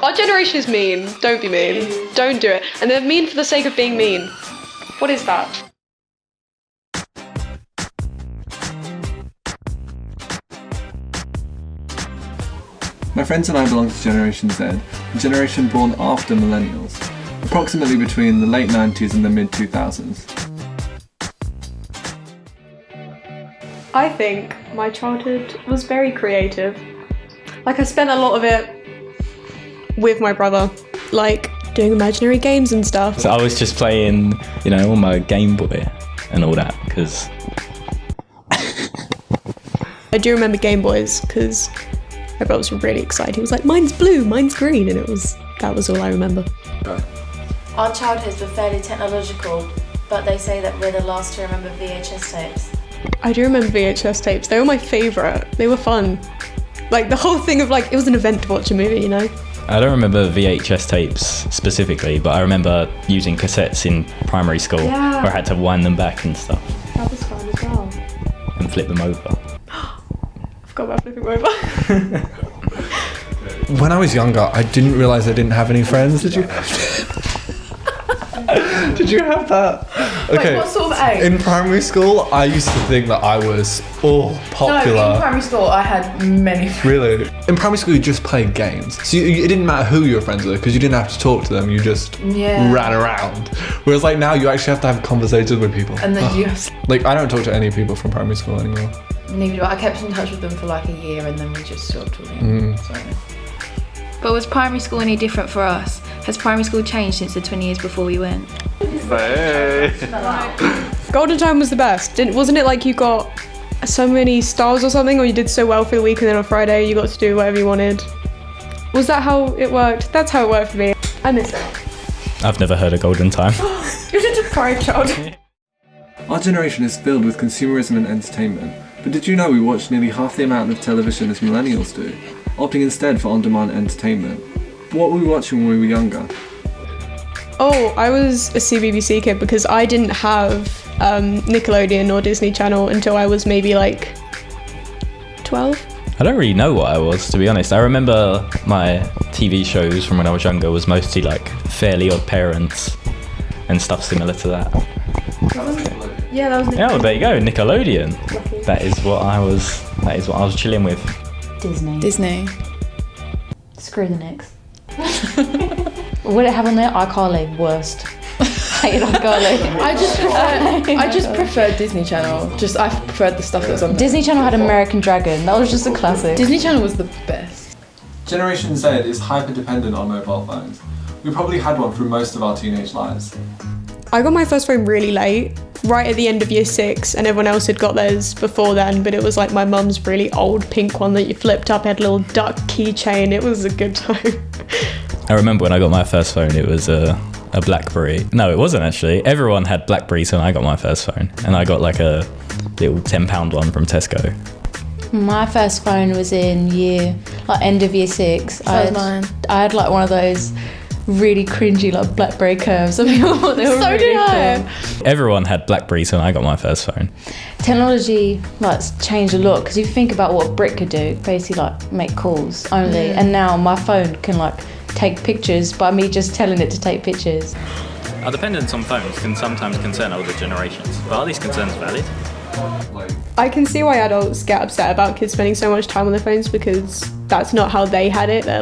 Our generation is mean. Don't be mean. Don't do it. And they're mean for the sake of being mean. What is that? My friends and I belong to Generation Z, a generation born after millennials, approximately between the late 90s and the mid 2000s. I think my childhood was very creative. Like, I spent a lot of it with my brother, like doing imaginary games and stuff. So I was just playing, on my Game Boy and all that, because... I do remember Game Boys, because my brother was really excited. He was like, mine's blue, mine's green, and that was all I remember. Our childhoods were fairly technological, but they say that we're the last to remember VHS tapes. I do remember VHS tapes. They were my favourite. They were fun. Like, the whole thing of, it was an event to watch a movie, I don't remember VHS tapes specifically, but I remember using cassettes in primary school where I had to wind them back and stuff. That was fun as well. And flip them over. I forgot about flipping over. When I was younger, I didn't realise I didn't have any friends. Did you? Did you have that? Okay. Wait, what sort of age? In primary school, I used to think that I was popular. No, in primary school, I had many friends. Really? In primary school, you just played games. So it didn't matter who you were friends with because you didn't have to talk to them. You just ran around. Whereas now you actually have to have conversations with people. And then you have... I don't talk to any people from primary school anymore. Neither do I. I kept in touch with them for a year and then we just stopped talking. But was primary school any different for us? Has primary school changed since the 20 years before we went? Golden time was the best. Wasn't it like you got so many stars or something, or you did so well for the week and then on Friday you got to do whatever you wanted? Was that how it worked? That's how it worked for me. I miss it. I've never heard of Golden Time. You're such a deprived child. Our generation is filled with consumerism and entertainment, but did you know we watch nearly half the amount of television as millennials do, opting instead for on-demand entertainment? What were we watching when we were younger? Oh, I was a CBBC kid because I didn't have Nickelodeon or Disney Channel until I was maybe 12. I don't really know what I was, to be honest. I remember my TV shows from when I was younger was mostly Fairly Odd Parents and stuff similar to that. Yeah, that was Oh, there you go, Nickelodeon. That is what I was chilling with. Disney. Screw the Knicks. What did it have on there? iCarly, worst. Hated iCarly. I just preferred Disney Channel. I preferred the stuff that was on there. Disney Channel had American Dragon. That was just a classic. Disney Channel was the best. Generation Z is hyper-dependent on mobile phones. We probably had one through most of our teenage lives. I got my first phone really late, right at the end of year 6, and everyone else had got theirs before then, but it was my mum's really old pink one that you flipped up, had a little duck keychain. It was a good time. I remember when I got my first phone, it was a BlackBerry. No, it wasn't actually. Everyone had BlackBerries when I got my first phone, and I got a little £10 one from Tesco. My first phone was in end of year 6. So was mine. I had one of those really cringy BlackBerry curves. I mean, they were so did I. Everyone had BlackBerries when I got my first phone. Technology changed a lot because you think about what a brick could do, basically make calls only, and now my phone can take pictures by me just telling it to take pictures. Our dependence on phones can sometimes concern older generations, but are these concerns valid? I can see why adults get upset about kids spending so much time on their phones because that's not how they had it. They're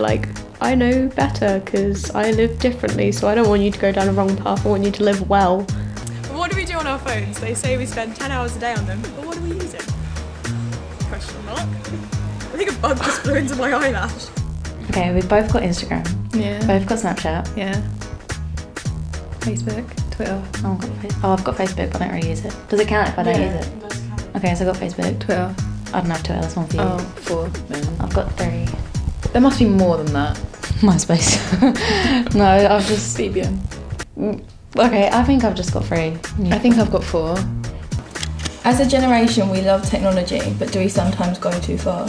I know better because I live differently, so I don't want you to go down a wrong path. I want you to live well. What do we do on our phones? They say we spend 10 hours a day on them, but what do we use it? Question mark. I think a bug just flew into my eyelash. Okay, we both got Instagram. Yeah. Both got Snapchat. Yeah. Facebook, Twitter. I've got Facebook, but I don't really use it. Does it count if I don't use it? Okay, so I've got Facebook. Twitter. I don't have Twitter, that's one for you. Oh, 4. I've got 3. There must be more than that. MySpace. No, I've just... BBM. Okay, I think I've just got 3. I think I've got 4. As a generation, we love technology, but do we sometimes go too far?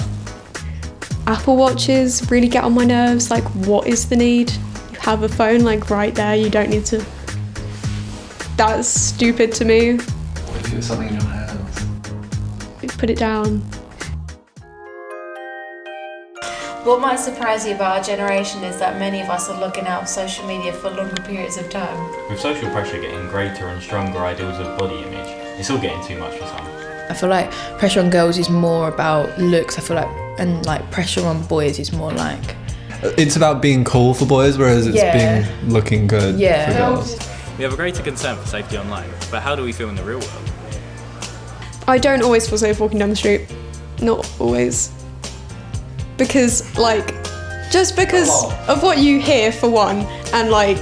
Apple Watches really get on my nerves. What is the need? You have a phone right there, you don't need to... That's stupid to me. What if you have something in your hands? Put it down. What might surprise you about our generation is that many of us are logging out of social media for longer periods of time. With social pressure getting greater and stronger ideals of body image, it's all getting too much for some. I feel like pressure on girls is more about looks. I feel like, and like pressure on boys is more like. It's about being cool for boys, whereas it's being looking good for girls. We have a greater concern for safety online, but how do we feel in the real world? I don't always feel safe walking down the street. Not always. Because, like, just because of what you hear, for one, and, like,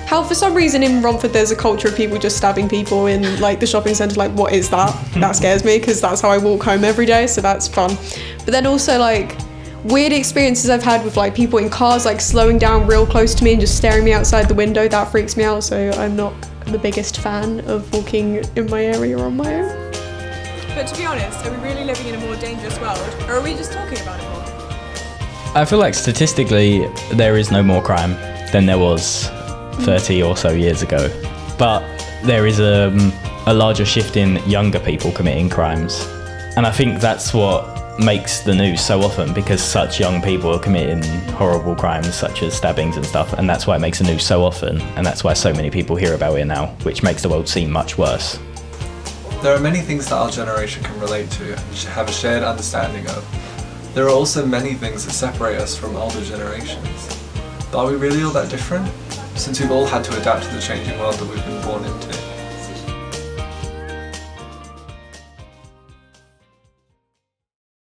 how for some reason in Romford there's a culture of people just stabbing people in, like, the shopping centre. Like, what is that? That scares me, because that's how I walk home every day, so that's fun. But then also, like, weird experiences I've had with, like, people in cars, like, slowing down real close to me and just staring me outside the window. That freaks me out, so I'm not the biggest fan of walking in my area on my own. But to be honest, are we really living in a more dangerous world, or are we just talking about it more? I feel like statistically there is no more crime than there was 30 or so years ago. But there is a larger shift in younger people committing crimes. And I think that's what makes the news so often, because such young people are committing horrible crimes such as stabbings and stuff, and that's why it makes the news so often, and that's why so many people hear about it now, which makes the world seem much worse. There are many things that our generation can relate to and have a shared understanding of. There are also many things that separate us from older generations. But are we really all that different? Since we've all had to adapt to the changing world that we've been born into.